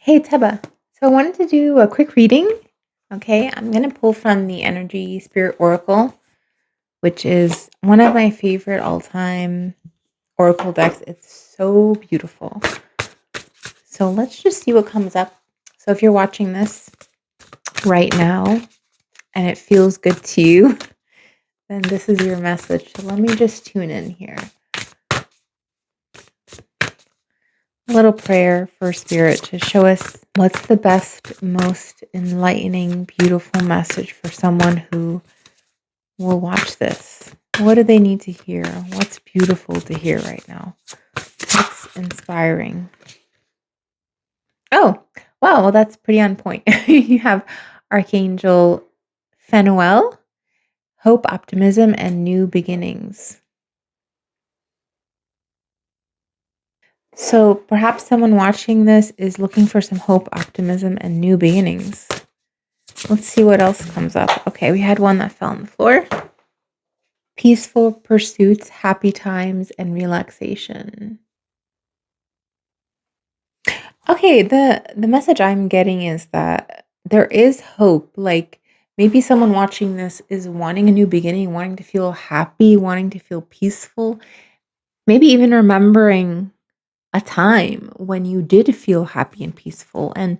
Hey Teba. So I wanted to do a quick reading. Okay, I'm going to pull from the Energy Spirit Oracle, which is one of my favorite all time Oracle decks. It's so beautiful. So let's just see what comes up. So if you're watching this right now and it feels good to you, then this is your message. So let me just tune in here. A little prayer for Spirit to show us what's the best, most enlightening, beautiful message for someone who will watch this. What do they need to hear? What's beautiful to hear right now? What's inspiring? Oh, wow. Well, that's pretty on point. You have Archangel Phanuel, hope, optimism, and new beginnings. So perhaps someone watching this is looking for some hope, optimism, and new beginnings. Let's see what else comes up. Okay, we had one that fell on the floor. Peaceful pursuits, happy times, and relaxation. Okay, the message I'm getting is that there is hope. Like maybe someone watching this is wanting a new beginning, wanting to feel happy, wanting to feel peaceful, maybe even remembering a time when you did feel happy and peaceful. And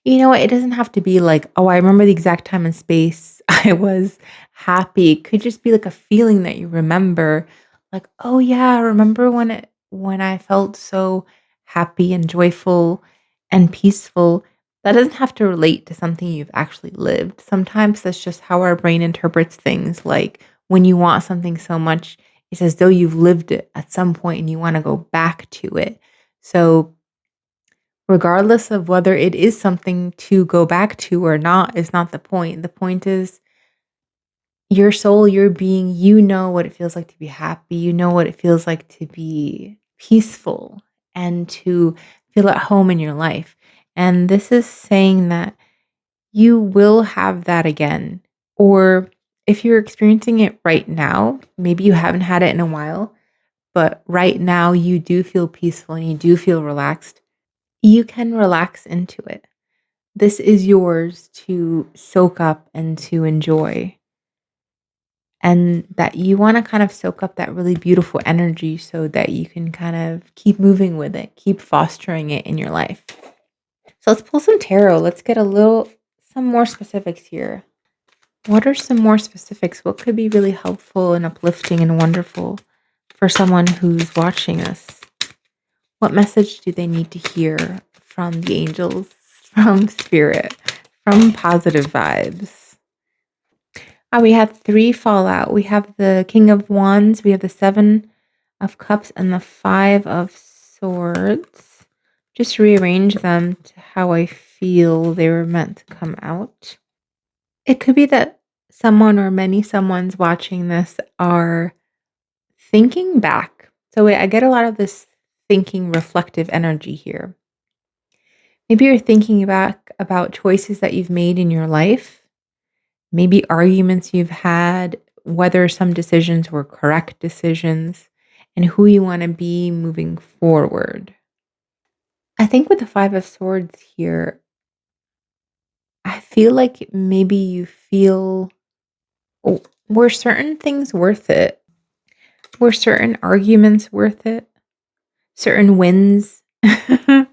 you know what? It doesn't have to be like, oh, I remember the exact time and space I was happy. It could just be like a feeling that you remember, like, oh yeah, I remember when I felt so happy and joyful and peaceful. That doesn't have to relate to something you've actually lived. Sometimes that's just how our brain interprets things. Like when you want something so much, it's as though you've lived it at some point and you want to go back to it. So, regardless of whether it is something to go back to or not, is not the point. The point is your soul, your being, you know what it feels like to be happy. You know what it feels like to be peaceful and to feel at home in your life. And this is saying that you will have that again. Or if you're experiencing it right now, maybe you haven't had it in a while, but right now you do feel peaceful and you do feel relaxed. You can relax into it. This is yours to soak up and to enjoy. And that you want to kind of soak up that really beautiful energy so that you can kind of keep moving with it, keep fostering it in your life. So let's pull some tarot. Let's get some more specifics here. What are some more specifics? What could be really helpful and uplifting and wonderful for someone who's watching us? What message do they need to hear from the angels, from spirit, from positive vibes? We have three fallout. We have the King of Wands, we have the Seven of Cups, and the Five of Swords. Just rearrange them to how I feel they were meant to come out. It could be that someone or many someone's watching this are thinking back. So I get a lot of this thinking reflective energy here. Maybe you're thinking back about choices that you've made in your life, maybe arguments you've had, whether some decisions were correct decisions, and who you want to be moving forward. I think with the Five of Swords here, I feel like maybe you feel, oh, were certain things worth it? Were certain arguments worth it? Certain wins? I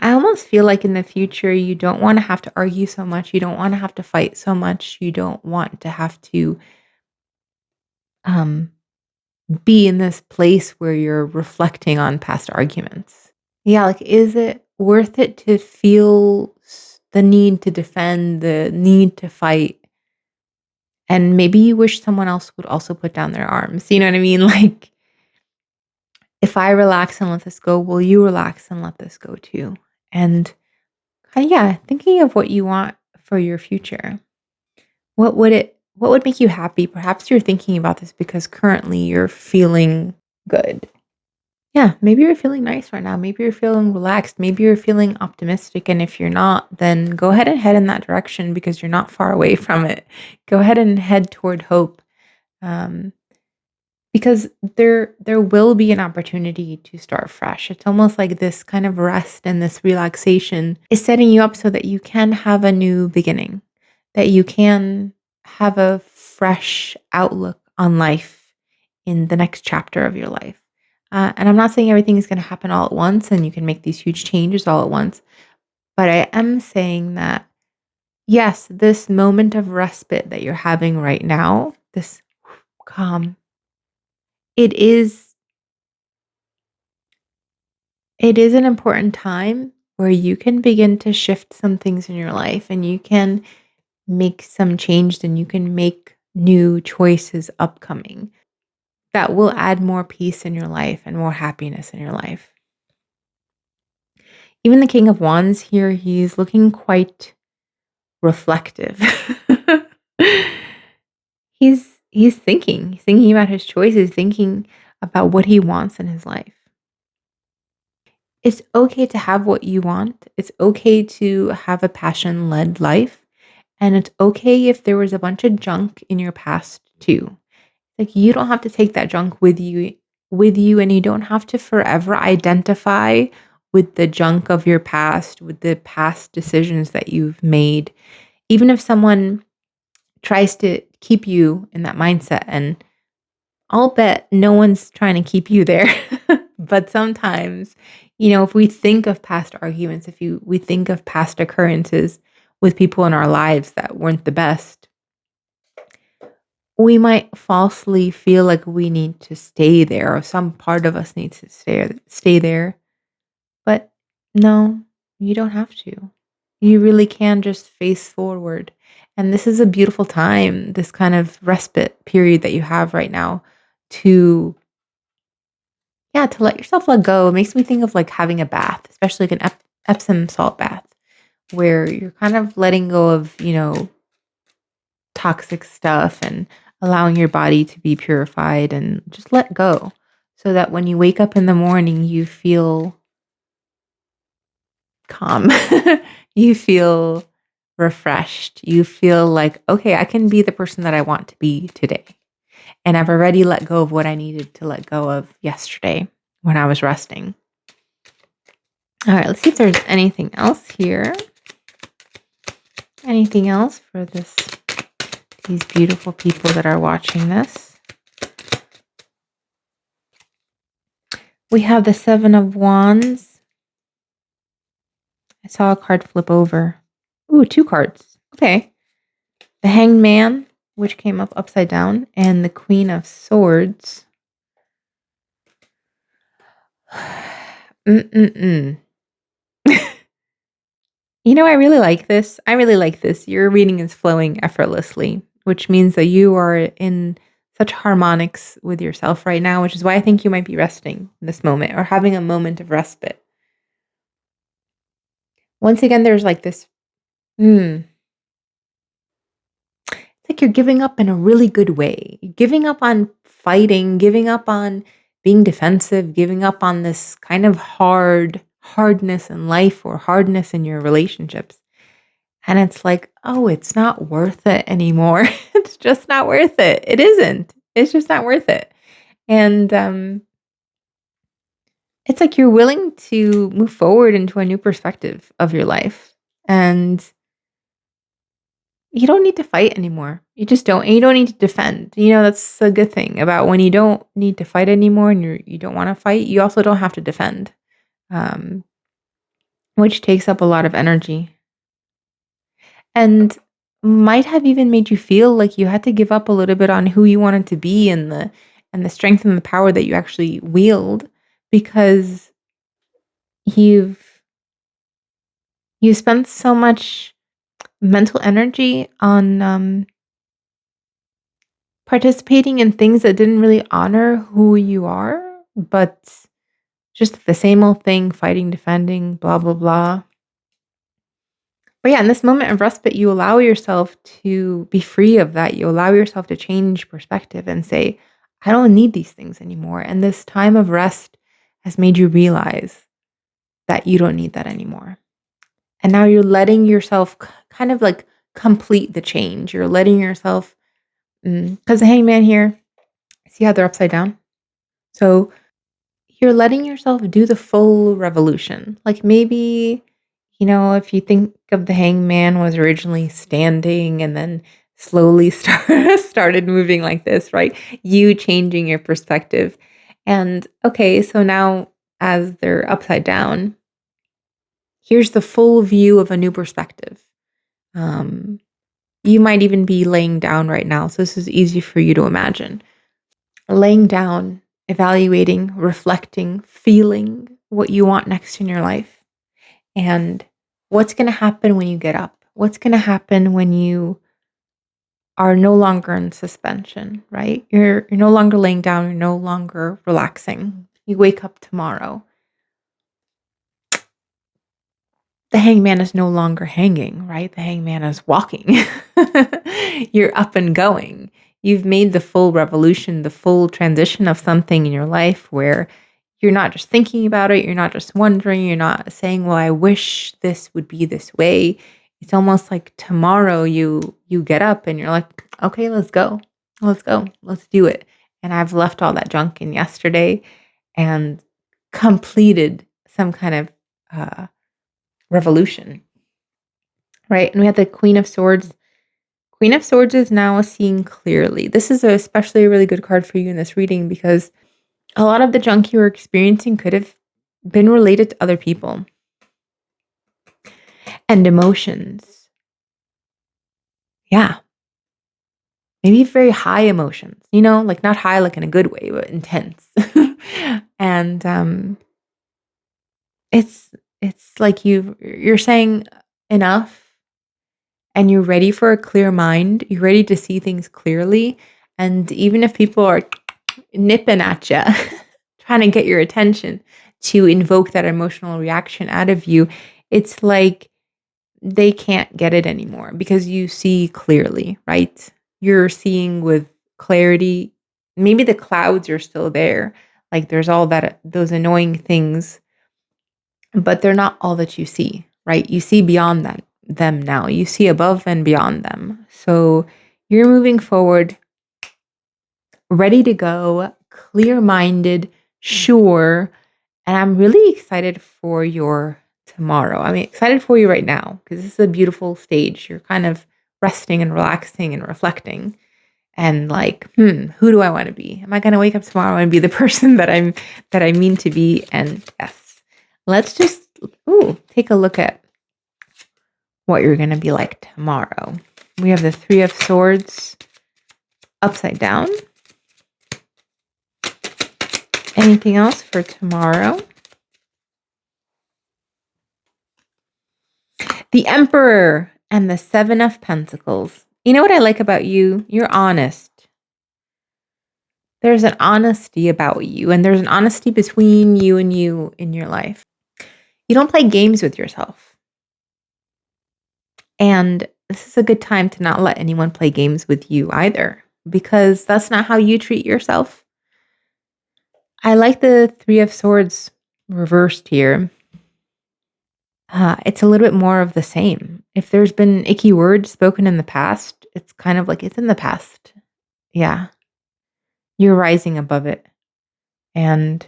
almost feel like in the future, you don't want to have to argue so much. You don't want to have to fight so much. You don't want to have to um, be in this place where you're reflecting on past arguments. Yeah, like, is it worth it to feel the need to defend, the need to fight? And maybe you wish someone else would also put down their arms. You know what I mean? Like, if I relax and let this go, will you relax and let this go too? And yeah, thinking of what you want for your future. What would make you happy? Perhaps you're thinking about this because currently you're feeling good. Yeah, maybe you're feeling nice right now. Maybe you're feeling relaxed. Maybe you're feeling optimistic. And if you're not, then go ahead and head in that direction because you're not far away from it. Go ahead and head toward hope. Um, because there will be an opportunity to start fresh. It's almost like this kind of rest and this relaxation is setting you up so that you can have a new beginning, that you can have a fresh outlook on life in the next chapter of your life. And I'm not saying everything is going to happen all at once and you can make these huge changes all at once, but I am saying that yes, this moment of respite that you're having right now, this calm, it is it is an important time where you can begin to shift some things in your life and you can make some change and you can make new choices upcoming that will add more peace in your life and more happiness in your life. Even the King of Wands here, he's looking quite reflective. He's thinking about his choices, thinking about what he wants in his life. It's okay to have what you want. It's okay to have a passion-led life, and it's okay if there was a bunch of junk in your past too. Like, you don't have to take that junk with you, and you don't have to forever identify with the junk of your past, with the past decisions that you've made. Even if someone tries to keep you in that mindset, and I'll bet no one's trying to keep you there. But sometimes, if we think of past arguments, if we think of past occurrences with people in our lives that weren't the best, we might falsely feel like we need to stay there or some part of us needs to stay there. But no, you don't have to. You really can just face forward. And this is a beautiful time, this kind of respite period that you have right now to yeah, to let yourself let go. It makes me think of like having a bath, especially like an Epsom salt bath, where you're kind of letting go of, toxic stuff and allowing your body to be purified and just let go so that when you wake up in the morning, you feel calm. You feel refreshed. You feel like, okay, I can be the person that I want to be today. And I've already let go of what I needed to let go of yesterday when I was resting. All right, let's see if there's anything else here. Anything else for these beautiful people that are watching this? We have the Seven of Wands. I saw a card flip over. Ooh, two cards. Okay. The Hanged Man, which came up upside down, and the Queen of Swords. Mm-mm-mm. I really like this. I really like this. Your reading is flowing effortlessly, which means that you are in such harmonics with yourself right now, which is why I think you might be resting in this moment or having a moment of respite. Once again, there's like this, it's like you're giving up in a really good way. Giving up on fighting, giving up on being defensive, giving up on this kind of hardness in life or hardness in your relationships. And it's like, oh, it's not worth it anymore. It's just not worth it. It isn't. It's just not worth it. And it's like you're willing to move forward into a new perspective of your life. And you don't need to fight anymore. You just don't. And you don't need to defend. That's a good thing about when you don't need to fight anymore and you don't want to fight, you also don't have to defend, um, which takes up a lot of energy. And might have even made you feel like you had to give up a little bit on who you wanted to be and the strength and the power that you actually wield because you've you spent so much mental energy on participating in things that didn't really honor who you are, but just the same old thing, fighting, defending, blah blah blah. But yeah, in this moment of respite, you allow yourself to be free of that. You allow yourself to change perspective and say, I don't need these things anymore. And this time of rest has made you realize that you don't need that anymore. And now you're letting yourself kind of like complete the change. You're letting yourself, because the hangman here See how they're upside down? So you're letting yourself do the full revolution. Like maybe, if you think of the hangman was originally standing and then slowly started moving like this, right? You changing your perspective. And okay, so now as they're upside down, here's the full view of a new perspective. Um, you might even be laying down right now. So this is easy for you to imagine. Laying down, evaluating, reflecting, feeling what you want next in your life, and what's going to happen when you get up. What's going to happen when you are no longer in suspension, right? You're no longer laying down, you're no longer relaxing. You wake up tomorrow. The hangman is no longer hanging, right? The hangman is walking. You're up and going. You've made the full revolution, the full transition of something in your life where you're not just thinking about it, you're not just wondering, you're not saying, "Well, I wish this would be this way." It's almost like tomorrow you get up and you're like, "Okay, let's go. Let's go. Let's do it." And I've left all that junk in yesterday and completed some kind of revolution, right? And we have the Queen of Swords. Queen of Swords is now seeing clearly. This is especially a really good card for you in this reading because a lot of the junk you were experiencing could have been related to other people and emotions. Yeah. Maybe very high emotions, like not high like in a good way, but intense. And it's like you're saying enough and you're ready for a clear mind, you're ready to see things clearly. And even if people are nipping at you, trying to get your attention to invoke that emotional reaction out of you, it's like they can't get it anymore because you see clearly, right? You're seeing with clarity. Maybe the clouds are still there. Like there's all that, those annoying things, but they're not all that you see, right? You see beyond them now. You see above and beyond them. So you're moving forward, ready to go, clear-minded, sure, and I'm really excited for your tomorrow. I mean, excited for you right now because this is a beautiful stage. You're kind of resting and relaxing and reflecting and like, who do I want to be? Am I going to wake up tomorrow and be the person that I mean to be? And yes, let's just take a look at what you're going to be like tomorrow. We have the Three of Swords upside down. Anything else for tomorrow? The Emperor and the Seven of Pentacles. You know what I like about you? You're honest. There's an honesty about you, and there's an honesty between you and you in your life. You don't play games with yourself. And this is a good time to not let anyone play games with you either, because that's not how you treat yourself. I like the Three of Swords reversed here. It's a little bit more of the same. If there's been icky words spoken in the past, it's kind of like it's in the past. Yeah. You're rising above it. And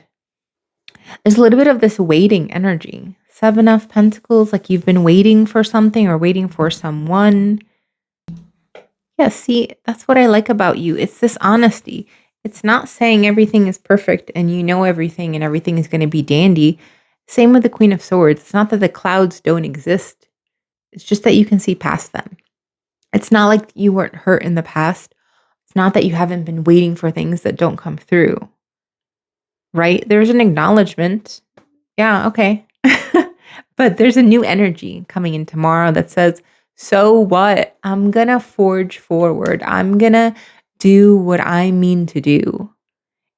there's a little bit of this waiting energy. Seven of Pentacles, like you've been waiting for something or waiting for someone. Yeah, see, that's what I like about you. It's this honesty. It's not saying everything is perfect and you know everything and everything is going to be dandy. Same with the Queen of Swords. It's not that the clouds don't exist. It's just that you can see past them. It's not like you weren't hurt in the past. It's not that you haven't been waiting for things that don't come through. Right? There's an acknowledgement. Yeah, okay. But there's a new energy coming in tomorrow that says, so what? I'm going to forge forward. I'm going to do what I mean to do.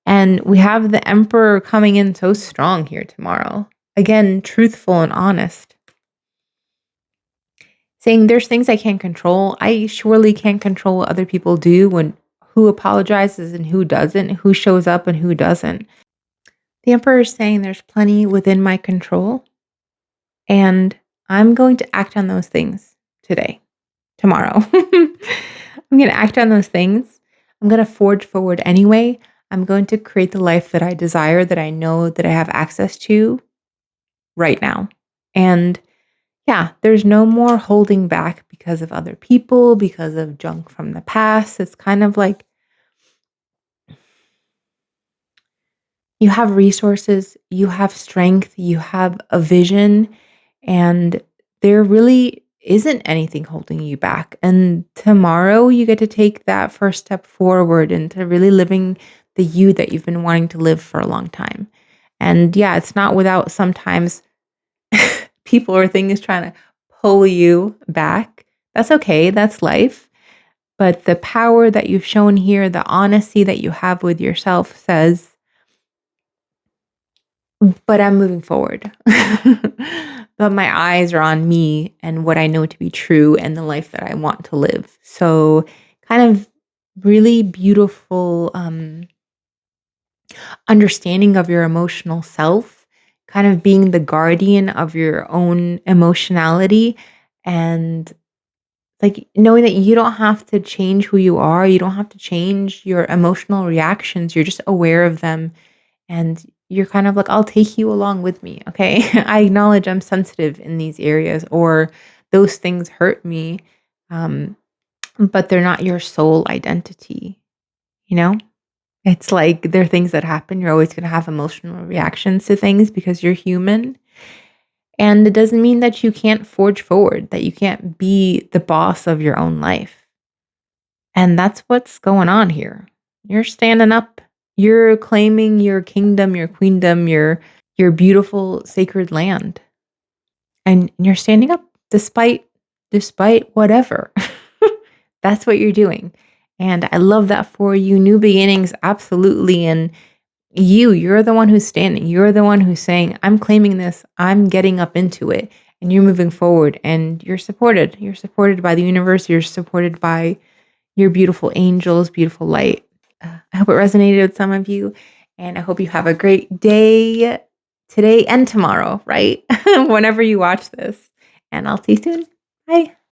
And we have the Emperor coming in so strong here tomorrow. Again, truthful and honest. Saying there's things I can't control. I surely can't control what other people do, when who apologizes and who doesn't, who shows up and who doesn't. The Emperor is saying there's plenty within my control. And I'm going to act on those things tomorrow. I'm going to act on those things. I'm going to forge forward anyway. I'm going to create the life that I desire, that I know that I have access to right now. And yeah, there's no more holding back because of other people, because of junk from the past. It's kind of like you have resources, you have strength, you have a vision, and there really isn't anything holding you back. And tomorrow you get to take that first step forward into really living the you that you've been wanting to live for a long time. And yeah, it's not without sometimes people or things trying to pull you back. That's okay, that's life. But the power that you've shown here, the honesty that you have with yourself says, but I'm moving forward. But my eyes are on me and what I know to be true and the life that I want to live. So, kind of really beautiful understanding of your emotional self, kind of being the guardian of your own emotionality and like knowing that you don't have to change who you are, you don't have to change your emotional reactions. You're just aware of them and you're kind of like, I'll take you along with me. Okay. I acknowledge I'm sensitive in these areas or those things hurt me. Um, but they're not your sole identity, you know? It's like there are things that happen. You're always going to have emotional reactions to things because you're human. And it doesn't mean that you can't forge forward, that you can't be the boss of your own life. And that's what's going on here. You're standing up. You're claiming your kingdom, your queendom, your beautiful sacred land. And you're standing up despite whatever. That's what you're doing. And I love that for you. New beginnings, absolutely. And you're the one who's standing. You're the one who's saying, I'm claiming this. I'm getting up into it. And you're moving forward and you're supported. You're supported by the universe. You're supported by your beautiful angels, beautiful light. I hope it resonated with some of you. And I hope you have a great day today and tomorrow, right? Whenever you watch this. And I'll see you soon. Bye.